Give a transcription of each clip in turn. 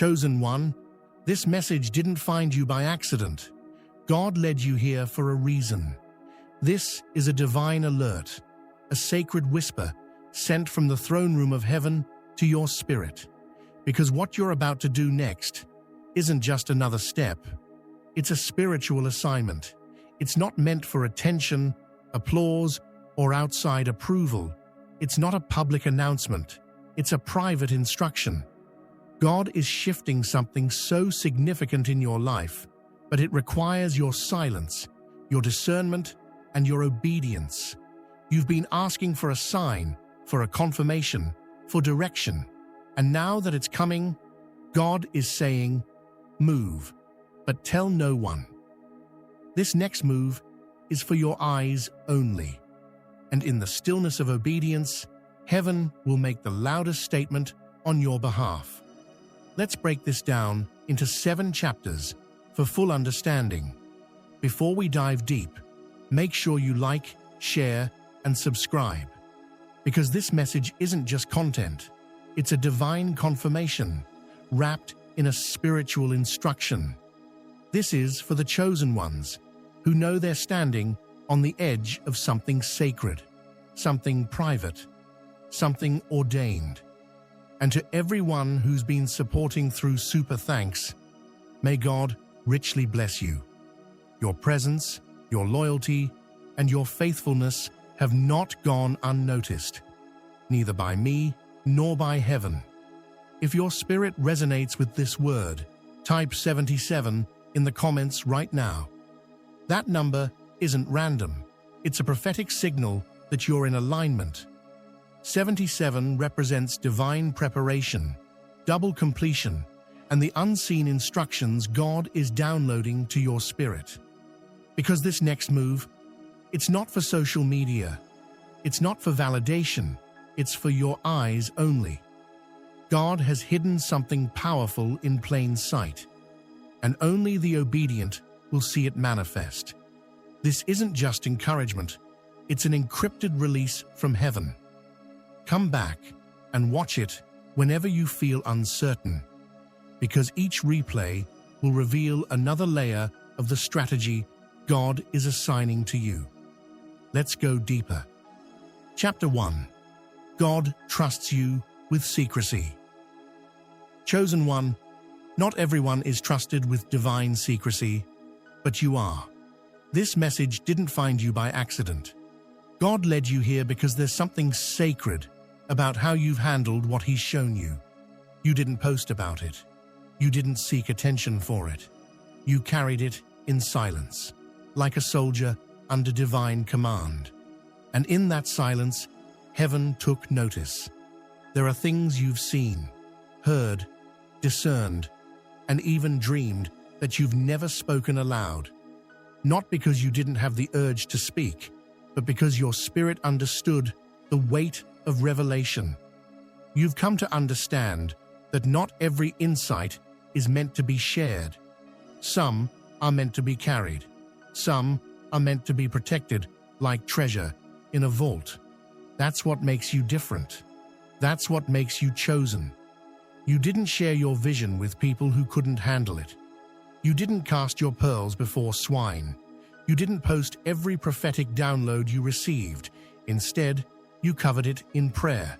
Chosen one, this message didn't find you by accident. God led you here for a reason. This is a divine alert, a sacred whisper sent from the throne room of heaven to your spirit. Because what you're about to do next isn't just another step. It's a spiritual assignment. It's not meant for attention, applause, or outside approval. It's not a public announcement. It's a private instruction. God is shifting something so significant in your life, but it requires your silence, your discernment, and your obedience. You've been asking for a sign, for a confirmation, for direction. And now that it's coming, God is saying, move, but tell no one. This next move is for your eyes only. And in the stillness of obedience, heaven will make the loudest statement on your behalf. Let's break this down into 7 chapters for full understanding. Before we dive deep, make sure you like, share, and subscribe. Because this message isn't just content, it's a divine confirmation, wrapped in a spiritual instruction. This is for the chosen ones, who know they're standing on the edge of something sacred, something private, something ordained. And to everyone who's been supporting through super thanks, may God richly bless you. Your presence, your loyalty, and your faithfulness have not gone unnoticed, neither by me nor by heaven. If your spirit resonates with this word, type 77 in the comments right now. That number isn't random. It's a prophetic signal that you're in alignment. 77 represents divine preparation, double completion, and the unseen instructions God is downloading to your spirit. Because this next move, it's not for social media, it's not for validation, it's for your eyes only. God has hidden something powerful in plain sight, and only the obedient will see it manifest. This isn't just encouragement, it's an encrypted release from heaven. Come back and watch it whenever you feel uncertain, because each replay will reveal another layer of the strategy God is assigning to you. Let's go deeper. Chapter 1. God trusts you with secrecy. Chosen one, not everyone is trusted with divine secrecy, but you are. This message didn't find you by accident. God led you here because there's something sacred about how you've handled what He's shown you. You didn't post about it. You didn't seek attention for it. You carried it in silence, like a soldier under divine command. And in that silence, heaven took notice. There are things you've seen, heard, discerned, and even dreamed that you've never spoken aloud. Not because you didn't have the urge to speak, but because your spirit understood the weight of revelation. You've come to understand that not every insight is meant to be shared. Some are meant to be carried. Some are meant to be protected like treasure in a vault. That's what makes you different. That's what makes you chosen. You didn't share your vision with people who couldn't handle it. You didn't cast your pearls before swine. You didn't post every prophetic download you received. Instead, you covered it in prayer.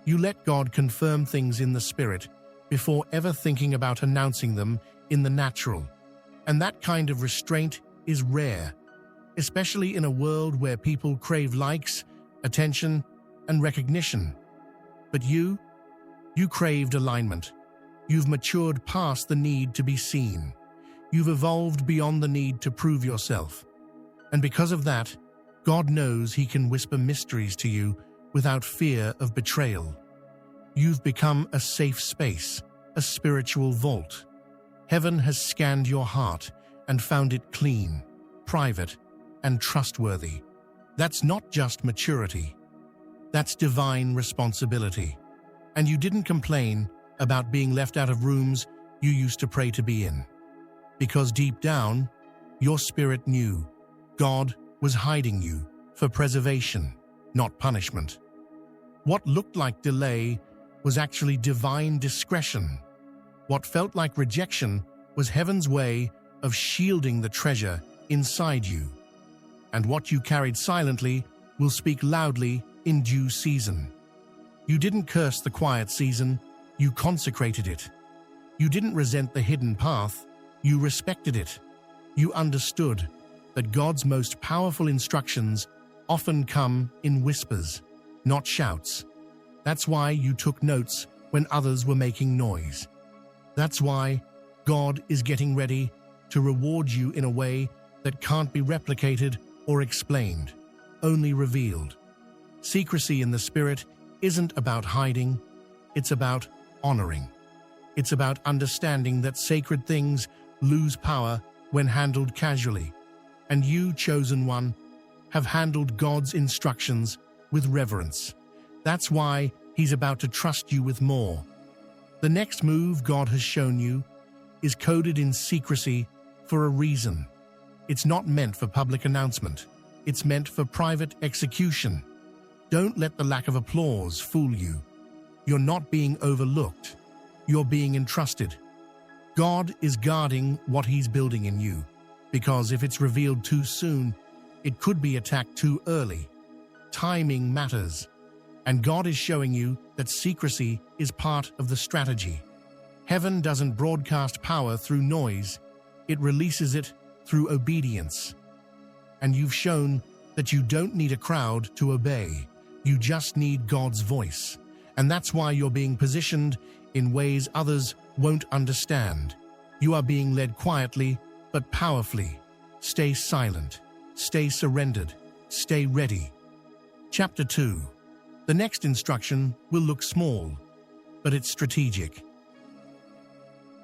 You let God confirm things in the spirit before ever thinking about announcing them in the natural. And that kind of restraint is rare, especially in a world where people crave likes, attention, and recognition. But you craved alignment. You've matured past the need to be seen. You've evolved beyond the need to prove yourself. And because of that, God knows He can whisper mysteries to you without fear of betrayal. You've become a safe space, a spiritual vault. Heaven has scanned your heart and found it clean, private, and trustworthy. That's not just maturity. That's divine responsibility. And you didn't complain about being left out of rooms you used to pray to be in. Because deep down, your spirit knew God was hiding you for preservation, not punishment. What looked like delay was actually divine discretion. What felt like rejection was heaven's way of shielding the treasure inside you. And what you carried silently will speak loudly in due season. You didn't curse the quiet season, you consecrated it. You didn't resent the hidden path, you respected it. You understood that God's most powerful instructions often come in whispers, not shouts. That's why you took notes when others were making noise. That's why God is getting ready to reward you in a way that can't be replicated or explained, only revealed. Secrecy in the Spirit isn't about hiding, it's about honoring. It's about understanding that sacred things lose power when handled casually, and you, chosen one, have handled God's instructions with reverence. That's why He's about to trust you with more. The next move God has shown you is coded in secrecy for a reason. It's not meant for public announcement. It's meant for private execution. Don't let the lack of applause fool you. You're not being overlooked. You're being entrusted. God is guarding what He's building in you, because if it's revealed too soon, it could be attacked too early. Timing matters. And God is showing you that secrecy is part of the strategy. Heaven doesn't broadcast power through noise, it releases it through obedience. And you've shown that you don't need a crowd to obey, you just need God's voice. And that's why you're being positioned in ways others won't understand. You are being led quietly, but powerfully. Stay silent, stay surrendered, stay ready. Chapter 2. The next instruction will look small, but it's strategic.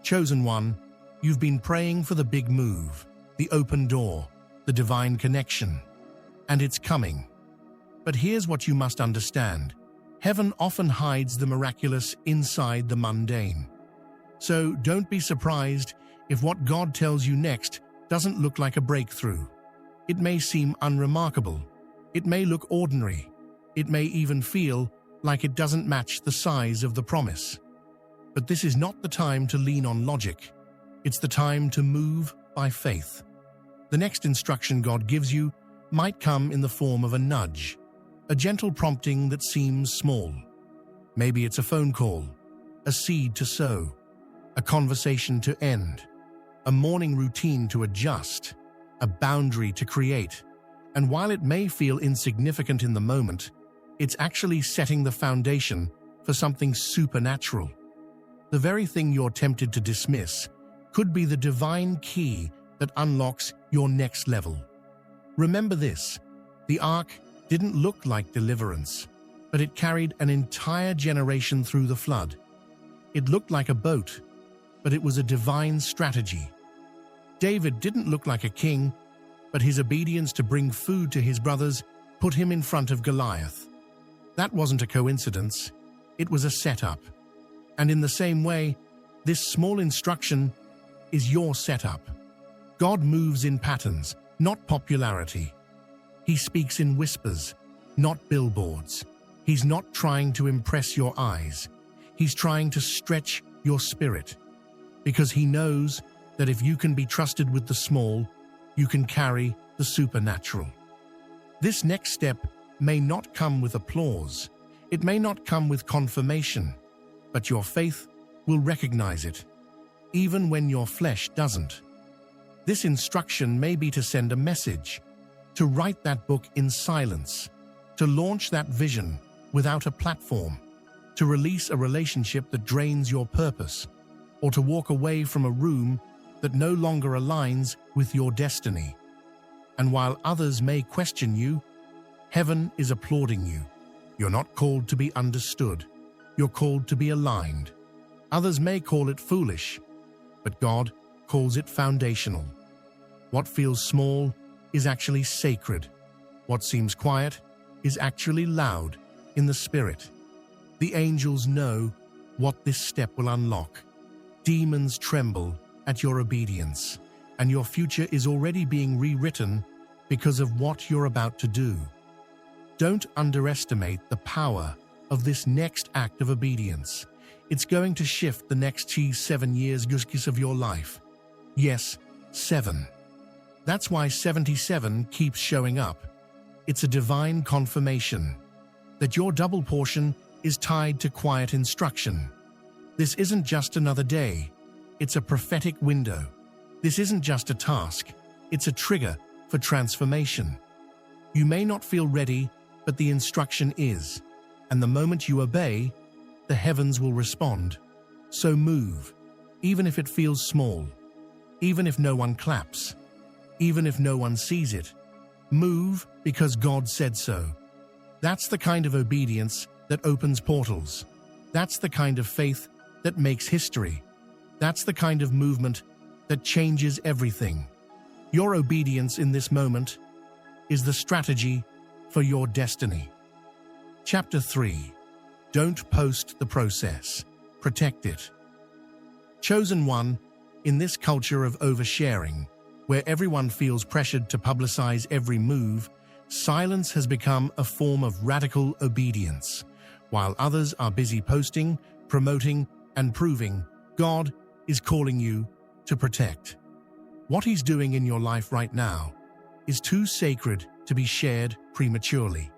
Chosen one, you've been praying for the big move, the open door, the divine connection, and it's coming. But here's what you must understand. Heaven often hides the miraculous inside the mundane. So don't be surprised if what God tells you next doesn't look like a breakthrough. It may seem unremarkable. It may look ordinary. It may even feel like it doesn't match the size of the promise. But this is not the time to lean on logic. It's the time to move by faith. The next instruction God gives you might come in the form of a nudge, a gentle prompting that seems small. Maybe it's a phone call, a seed to sow, a conversation to end, a morning routine to adjust, a boundary to create. And while it may feel insignificant in the moment, it's actually setting the foundation for something supernatural. The very thing you're tempted to dismiss could be the divine key that unlocks your next level. Remember this, the ark didn't look like deliverance, but it carried an entire generation through the flood. It looked like a boat, but it was a divine strategy. David didn't look like a king, but his obedience to bring food to his brothers put him in front of Goliath. That wasn't a coincidence, it was a setup. And in the same way, this small instruction is your setup. God moves in patterns, not popularity. He speaks in whispers, not billboards. He's not trying to impress your eyes. He's trying to stretch your spirit. Because He knows that if you can be trusted with the small, you can carry the supernatural. This next step may not come with applause. It may not come with confirmation, but your faith will recognize it, even when your flesh doesn't. This instruction may be to send a message, to write that book in silence, to launch that vision without a platform, to release a relationship that drains your purpose, or to walk away from a room that no longer aligns with your destiny. And while others may question you, heaven is applauding you. You're not called to be understood. You're called to be aligned. Others may call it foolish, but God calls it foundational. What feels small is actually sacred. What seems quiet is actually loud in the Spirit. The angels know what this step will unlock. Demons tremble at your obedience, and your future is already being rewritten because of what you're about to do. Don't underestimate the power of this next act of obedience. It's going to shift the next 7 years of your life. Yes, 7. That's why 77 keeps showing up. It's a divine confirmation that your double portion is tied to quiet instruction. This isn't just another day. It's a prophetic window. This isn't just a task. It's a trigger for transformation. You may not feel ready, but the instruction is. And the moment you obey, the heavens will respond. So move, even if it feels small, even if no one claps, even if no one sees it. Move because God said so. That's the kind of obedience that opens portals. That's the kind of faith that makes history. That's the kind of movement that changes everything. Your obedience in this moment is the strategy for your destiny. Chapter 3. Don't post the process. Protect it. Chosen one, in this culture of oversharing, where everyone feels pressured to publicize every move, silence has become a form of radical obedience. While others are busy posting, promoting, and proving, God is calling you to protect. What He's doing in your life right now is too sacred to be shared prematurely.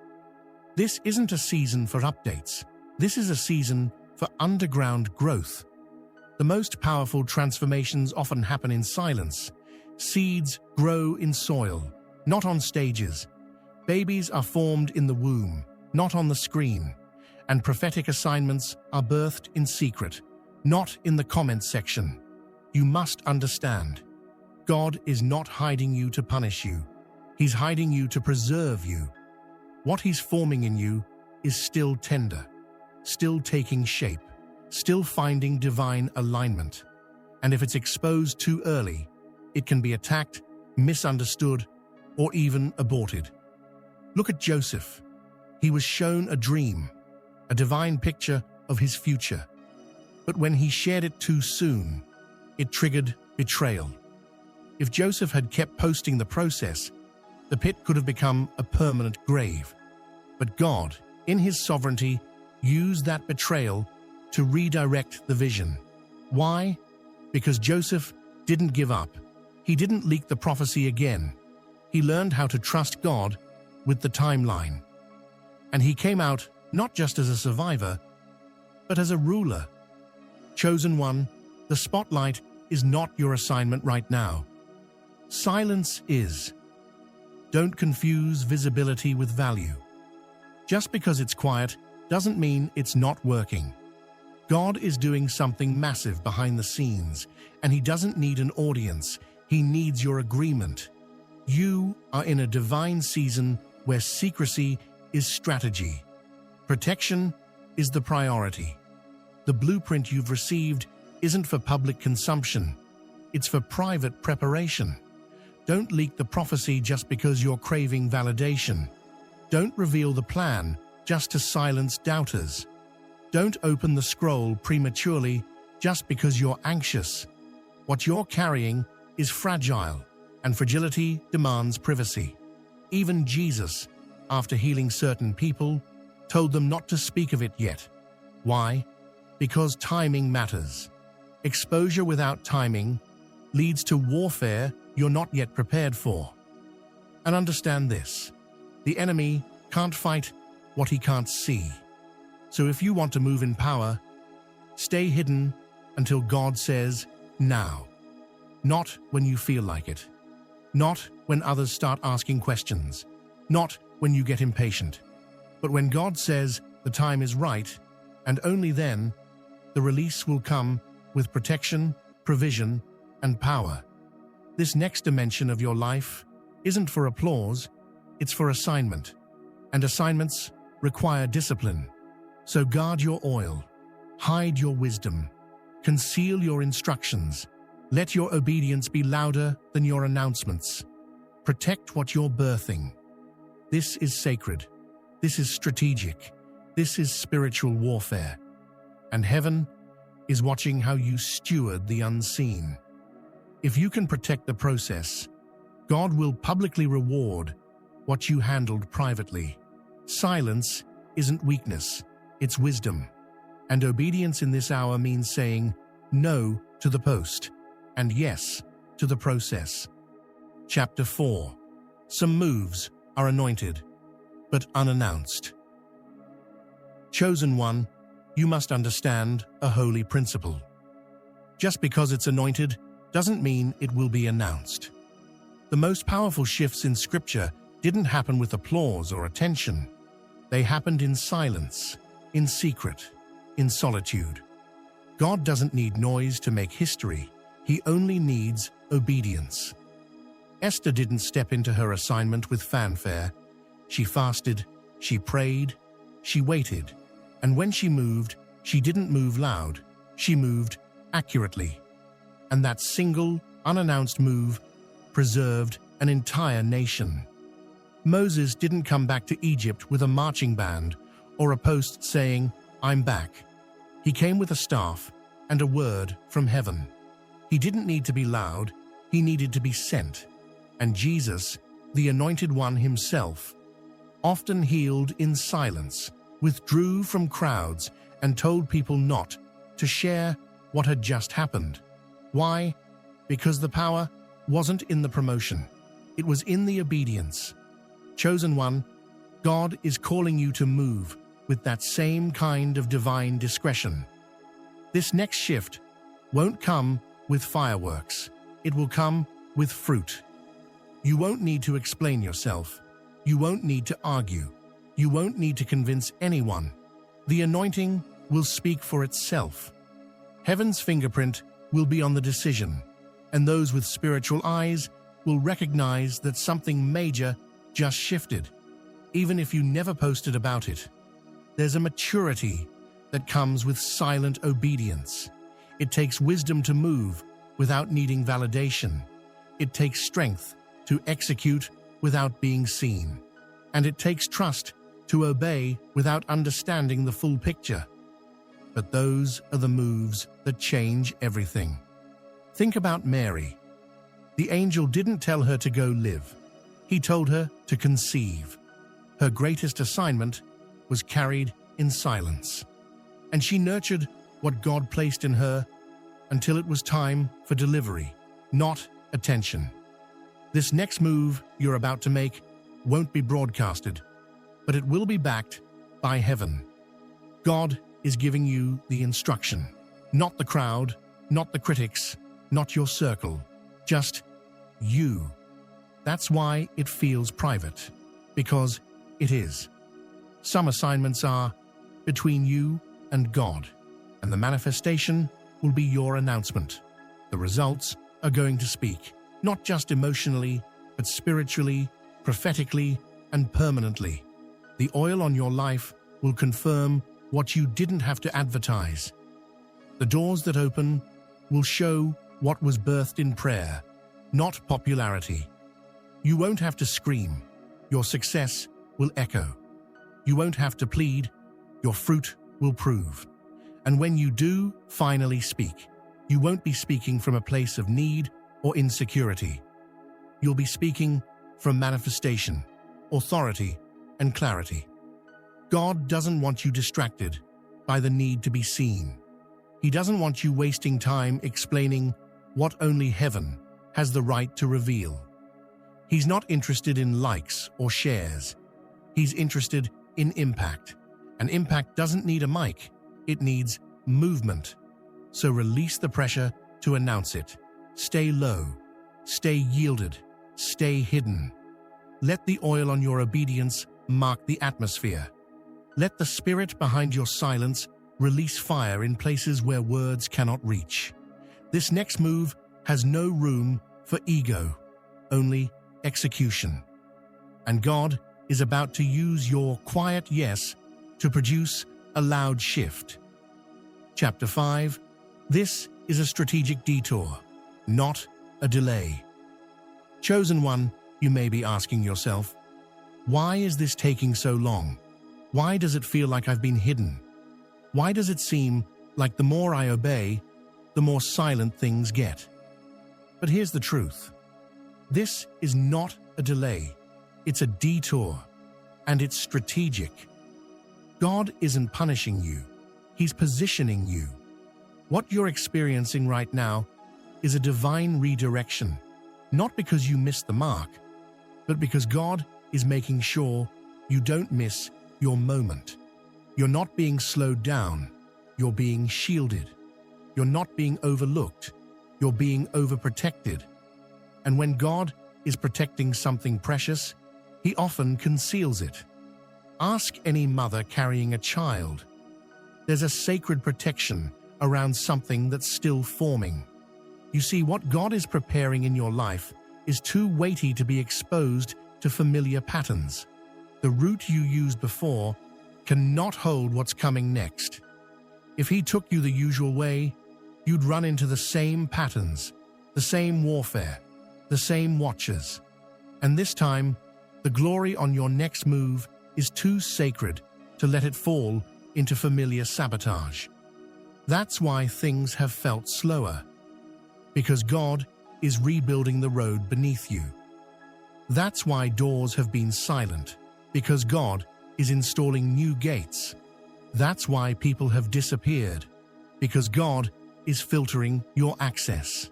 This isn't a season for updates. This is a season for underground growth. The most powerful transformations often happen in silence. Seeds grow in soil, not on stages. Babies are formed in the womb, not on the screen. And prophetic assignments are birthed in secret, not in the comments section. You must understand. God is not hiding you to punish you. He's hiding you to preserve you. What He's forming in you is still tender, still taking shape, still finding divine alignment. And if it's exposed too early, it can be attacked, misunderstood, or even aborted. Look at Joseph. He was shown a dream, a divine picture of his future. But when he shared it too soon, it triggered betrayal. If Joseph had kept posting the process, the pit could have become a permanent grave. But God, in His sovereignty, used that betrayal to redirect the vision. Why? Because Joseph didn't give up. He didn't leak the prophecy again. He learned how to trust God with the timeline. And he came out not just as a survivor, but as a ruler. Chosen one, the spotlight is not your assignment right now. Silence is. Don't confuse visibility with value. Just because it's quiet doesn't mean it's not working. God is doing something massive behind the scenes, and He doesn't need an audience. He needs your agreement. You are in a divine season where secrecy is strategy. Protection is the priority. The blueprint you've received isn't for public consumption. It's for private preparation. Don't leak the prophecy just because you're craving validation. Don't reveal the plan just to silence doubters. Don't open the scroll prematurely just because you're anxious. What you're carrying is fragile, and fragility demands privacy. Even Jesus, after healing certain people, told them not to speak of it yet. Why? Because timing matters. Exposure without timing leads to warfare you're not yet prepared for. And understand this: the enemy can't fight what he can't see. So if you want to move in power, stay hidden until God says now. Not when you feel like it. Not when others start asking questions. Not when you get impatient. But when God says the time is right, and only then, the release will come with protection, provision, and power. This next dimension of your life isn't for applause, it's for assignment. And assignments require discipline. So guard your oil, hide your wisdom, conceal your instructions. Let your obedience be louder than your announcements. Protect what you're birthing. This is sacred. This is strategic. This is spiritual warfare. And heaven is watching how you steward the unseen. If you can protect the process, God will publicly reward what you handled privately. Silence isn't weakness, it's wisdom. And obedience in this hour means saying no to the post and yes to the process. Chapter 4. Some moves are anointed, but unannounced. Chosen one, you must understand a holy principle. Just because it's anointed doesn't mean it will be announced. The most powerful shifts in Scripture didn't happen with applause or attention. They happened in silence, in secret, in solitude. God doesn't need noise to make history. He only needs obedience. Esther didn't step into her assignment with fanfare. She fasted, she prayed, she waited. And when she moved, she didn't move loud. She moved accurately. And that single, unannounced move preserved an entire nation. Moses didn't come back to Egypt with a marching band or a post saying, "I'm back." He came with a staff and a word from heaven. He didn't need to be loud, he needed to be sent. And Jesus, the Anointed One himself, often healed in silence, withdrew from crowds, and told people not to share what had just happened. Why? Because the power wasn't in the promotion. It was in the obedience. Chosen one, God is calling you to move with that same kind of divine discretion. This next shift won't come with fireworks. It will come with fruit. You won't need to explain yourself. You won't need to argue. You won't need to convince anyone. The anointing will speak for itself. Heaven's fingerprint will be on the decision, and those with spiritual eyes will recognize that something major just shifted, even if you never posted about it. There's a maturity that comes with silent obedience. It takes wisdom to move without needing validation. It takes strength to execute without being seen. And it takes trust to obey without understanding the full picture. But those are the moves that change everything. Think about Mary. The angel didn't tell her to go live. He told her to conceive. Her greatest assignment was carried in silence. And she nurtured what God placed in her until it was time for delivery, not attention. This next move you're about to make won't be broadcasted, but it will be backed by heaven. God is giving you the instruction, not the crowd, not the critics, not your circle, just you. That's why it feels private, because it is. Some assignments are between you and God, and the manifestation will be your announcement. The results are going to speak, not just emotionally, but spiritually, prophetically, and permanently. The oil on your life will confirm what you didn't have to advertise. The doors that open will show what was birthed in prayer, not popularity. You won't have to scream. Your success will echo. You won't have to plead. Your fruit will prove. And when you do finally speak, you won't be speaking from a place of need or insecurity. You'll be speaking from manifestation, authority, and clarity. God doesn't want you distracted by the need to be seen. He doesn't want you wasting time explaining what only heaven has the right to reveal. He's not interested in likes or shares. He's interested in impact. And impact doesn't need a mic. It needs movement. So release the pressure to announce it. Stay low. Stay yielded. Stay hidden. Let the oil on your obedience mark the atmosphere. Let the spirit behind your silence release fire in places where words cannot reach. This next move has no room for ego, only execution. And God is about to use your quiet yes to produce a loud shift. Chapter 5. This is a strategic detour, not a delay. Chosen one, you may be asking yourself, why is this taking so long? Why does it feel like I've been hidden? Why does it seem like the more I obey, the more silent things get? But here's the truth. This is not a delay. It's a detour, and it's strategic. God isn't punishing you. He's positioning you. What you're experiencing right now is a divine redirection, not because you missed the mark, but because God is making sure you don't miss your moment. You're not being slowed down, you're being shielded. You're not being overlooked, you're being overprotected. And when God is protecting something precious, He often conceals it. Ask any mother carrying a child. There's a sacred protection around something that's still forming. You see, what God is preparing in your life is too weighty to be exposed to familiar patterns. The route you used before cannot hold what's coming next. If He took you the usual way, you'd run into the same patterns, the same warfare, the same watchers. And this time, the glory on your next move is too sacred to let it fall into familiar sabotage. That's why things have felt slower, because God is rebuilding the road beneath you. That's why doors have been silent, because God is installing new gates. That's why people have disappeared, because God is filtering your access.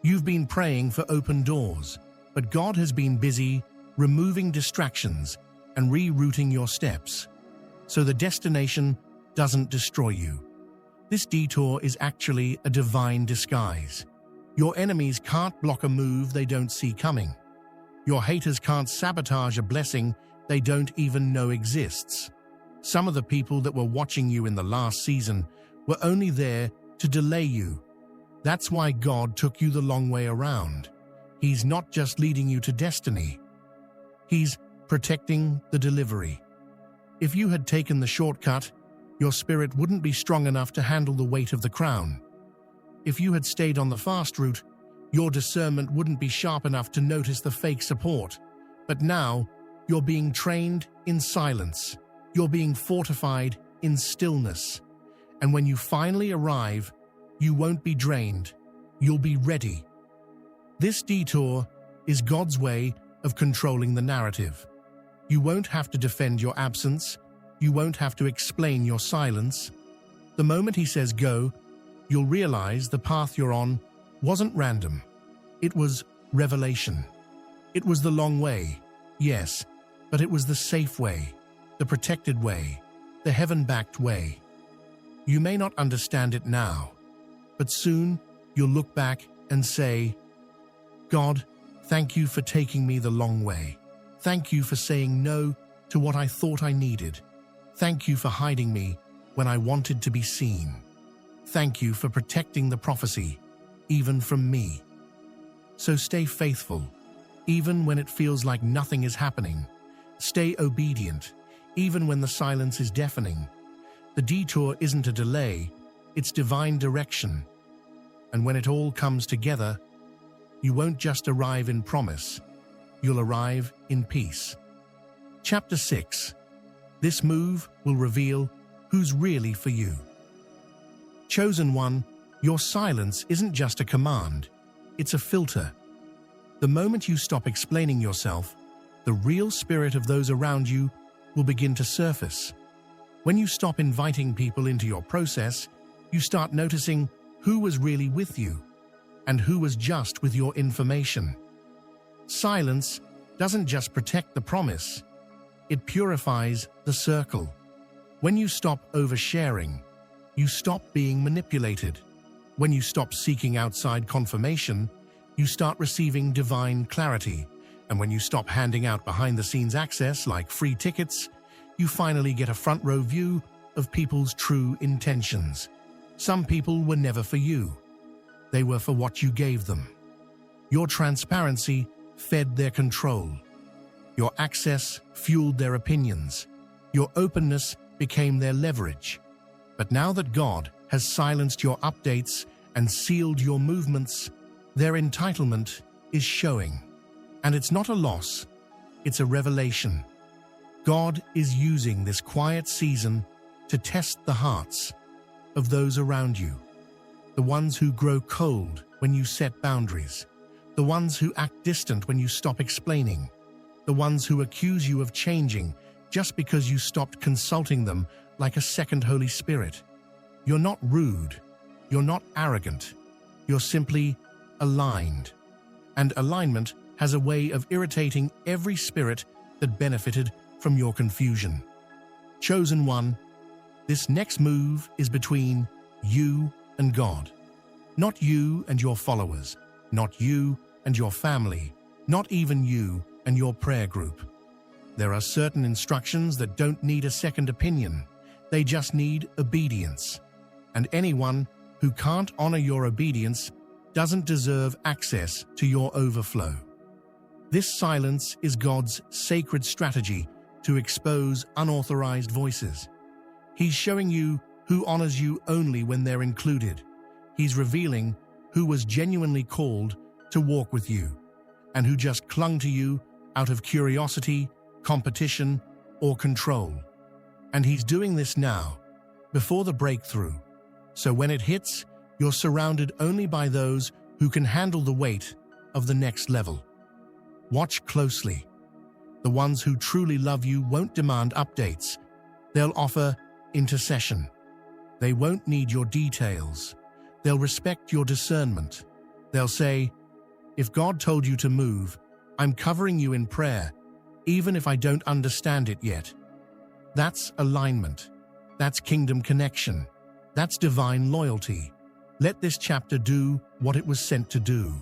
You've been praying for open doors, but God has been busy removing distractions and rerouting your steps, so the destination doesn't destroy you. This detour is actually a divine disguise. Your enemies can't block a move they don't see coming. Your haters can't sabotage a blessing they don't even know exists. Some of the people that were watching you in the last season were only there to delay you. That's why God took you the long way around. He's not just leading you to destiny. He's protecting the delivery. If you had taken the shortcut, your spirit wouldn't be strong enough to handle the weight of the crown. If you had stayed on the fast route, your discernment wouldn't be sharp enough to notice the fake support. But now, you're being trained in silence. You're being fortified in stillness. And when you finally arrive, you won't be drained. You'll be ready. This detour is God's way of controlling the narrative. You won't have to defend your absence. You won't have to explain your silence. The moment He says go, you'll realize the path you're on wasn't random. It was revelation. It was the long way, yes, but it was the safe way, the protected way, the heaven-backed way. You may not understand it now, but soon you'll look back and say, God, thank you for taking me the long way. Thank you for saying no to what I thought I needed. Thank you for hiding me when I wanted to be seen. Thank you for protecting the prophecy, even from me. So stay faithful, even when it feels like nothing is happening. Stay obedient, even when the silence is deafening. The detour isn't a delay, it's divine direction. And when it all comes together, you won't just arrive in promise, you'll arrive in peace. Chapter 6. This move will reveal who's really for you. Chosen one, your silence isn't just a command, it's a filter. The moment you stop explaining yourself, the real spirit of those around you will begin to surface. When you stop inviting people into your process, you start noticing who was really with you and who was just with your information. Silence doesn't just protect the promise, it purifies the circle. When you stop oversharing, you stop being manipulated. When you stop seeking outside confirmation, you start receiving divine clarity. And when you stop handing out behind-the-scenes access like free tickets, you finally get a front-row view of people's true intentions. Some people were never for you. They were for what you gave them. Your transparency fed their control. Your access fueled their opinions. Your openness became their leverage. But now that God has silenced your updates and sealed your movements, their entitlement is showing. And it's not a loss, it's a revelation. God is using this quiet season to test the hearts of those around you. The ones who grow cold when you set boundaries. The ones who act distant when you stop explaining. The ones who accuse you of changing just because you stopped consulting them like a second Holy Spirit. You're not rude. You're not arrogant. You're simply aligned. And alignment has a way of irritating every spirit that benefited from your confusion. Chosen one, this next move is between you and God. Not you and your followers, not you and your family, not even you and your prayer group. There are certain instructions that don't need a second opinion. They just need obedience. And anyone who can't honor your obedience doesn't deserve access to your overflow. This silence is God's sacred strategy to expose unauthorized voices. He's showing you who honors you only when they're included. He's revealing who was genuinely called to walk with you and who just clung to you out of curiosity, competition, or control. And he's doing this now, before the breakthrough. So when it hits, you're surrounded only by those who can handle the weight of the next level. Watch closely. The ones who truly love you won't demand updates. They'll offer intercession. They won't need your details. They'll respect your discernment. They'll say, "If God told you to move, I'm covering you in prayer, even if I don't understand it yet." That's alignment. That's kingdom connection. That's divine loyalty. Let this chapter do what it was sent to do.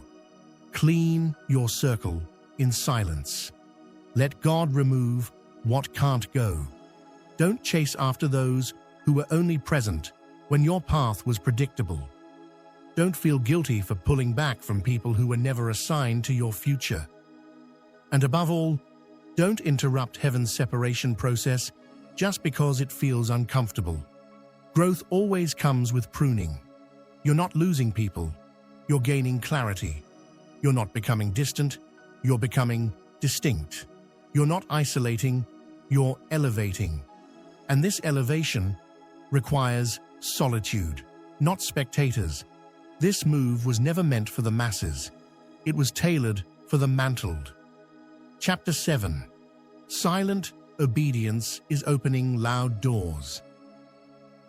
Clean your circle in silence. Let God remove what can't go. Don't chase after those who were only present when your path was predictable. Don't feel guilty for pulling back from people who were never assigned to your future. And above all, don't interrupt heaven's separation process just because it feels uncomfortable. Growth always comes with pruning. You're not losing people. You're gaining clarity. You're not becoming distant. You're becoming distinct. You're not isolating. You're elevating. And this elevation requires solitude, not spectators. This move was never meant for the masses. It was tailored for the mantled. Chapter 7. Silent obedience is opening loud doors.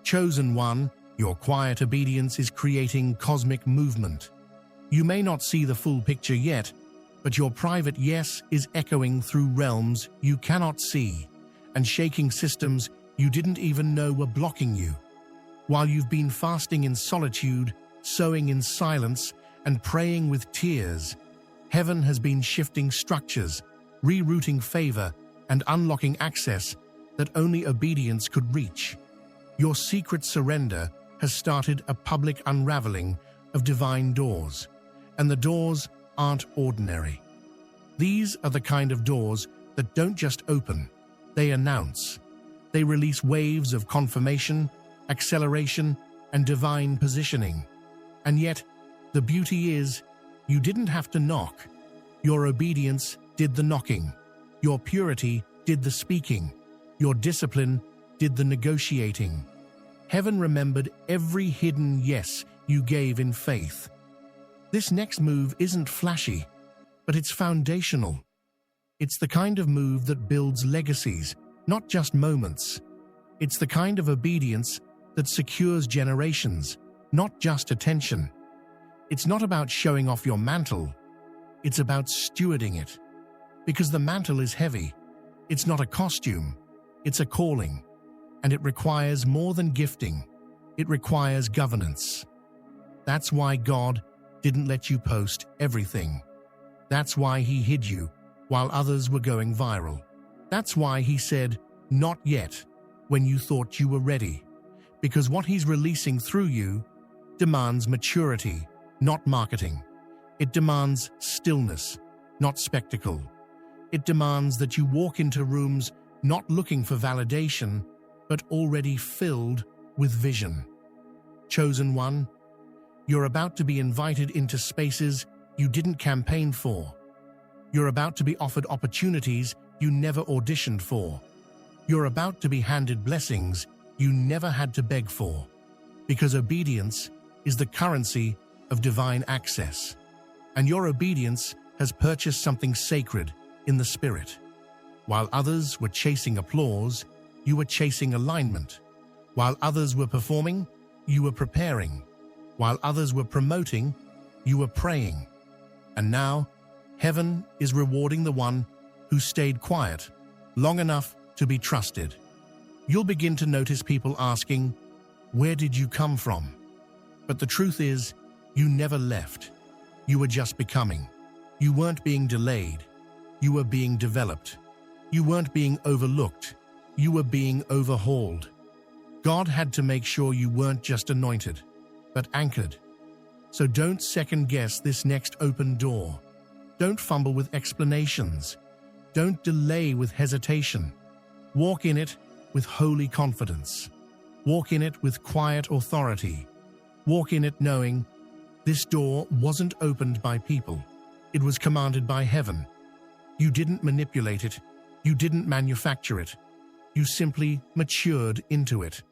Chosen one, your quiet obedience is creating cosmic movement. You may not see the full picture yet, but your private yes is echoing through realms you cannot see and shaking systems you didn't even know were blocking you. While you've been fasting in solitude, sowing in silence, and praying with tears, heaven has been shifting structures, rerouting favor, and unlocking access that only obedience could reach. Your secret surrender has started a public unraveling of divine doors, and the doors aren't ordinary. These are the kind of doors that don't just open, they announce. They release waves of confirmation, acceleration, and divine positioning. And yet, the beauty is, you didn't have to knock. Your obedience did the knocking. Your purity did the speaking. Your discipline did the negotiating. Heaven remembered every hidden yes you gave in faith. This next move isn't flashy, but it's foundational. It's the kind of move that builds legacies, not just moments. It's the kind of obedience that secures generations, not just attention. It's not about showing off your mantle. It's about stewarding it. Because the mantle is heavy. It's not a costume. It's a calling. And it requires more than gifting. It requires governance. That's why God didn't let you post everything. That's why He hid you while others were going viral. That's why He said, "Not yet," when you thought you were ready. Because what He's releasing through you demands maturity, not marketing. It demands stillness, not spectacle. It demands that you walk into rooms not looking for validation, but already filled with vision. Chosen one, you're about to be invited into spaces you didn't campaign for. You're about to be offered opportunities you never auditioned for. You're about to be handed blessings you never had to beg for. Because obedience is the currency of divine access. And your obedience has purchased something sacred in the spirit. While others were chasing applause, you were chasing alignment. While others were performing, you were preparing. While others were promoting, you were praying. And now, heaven is rewarding the one who stayed quiet long enough to be trusted. You'll begin to notice people asking, "Where did you come from?" But the truth is, you never left. You were just becoming. You weren't being delayed. You were being developed. You weren't being overlooked. You were being overhauled. God had to make sure you weren't just anointed, but anchored. So don't second-guess this next open door. Don't fumble with explanations. Don't delay with hesitation. Walk in it with holy confidence. Walk in it with quiet authority. Walk in it knowing this door wasn't opened by people. It was commanded by heaven. You didn't manipulate it. You didn't manufacture it. You simply matured into it.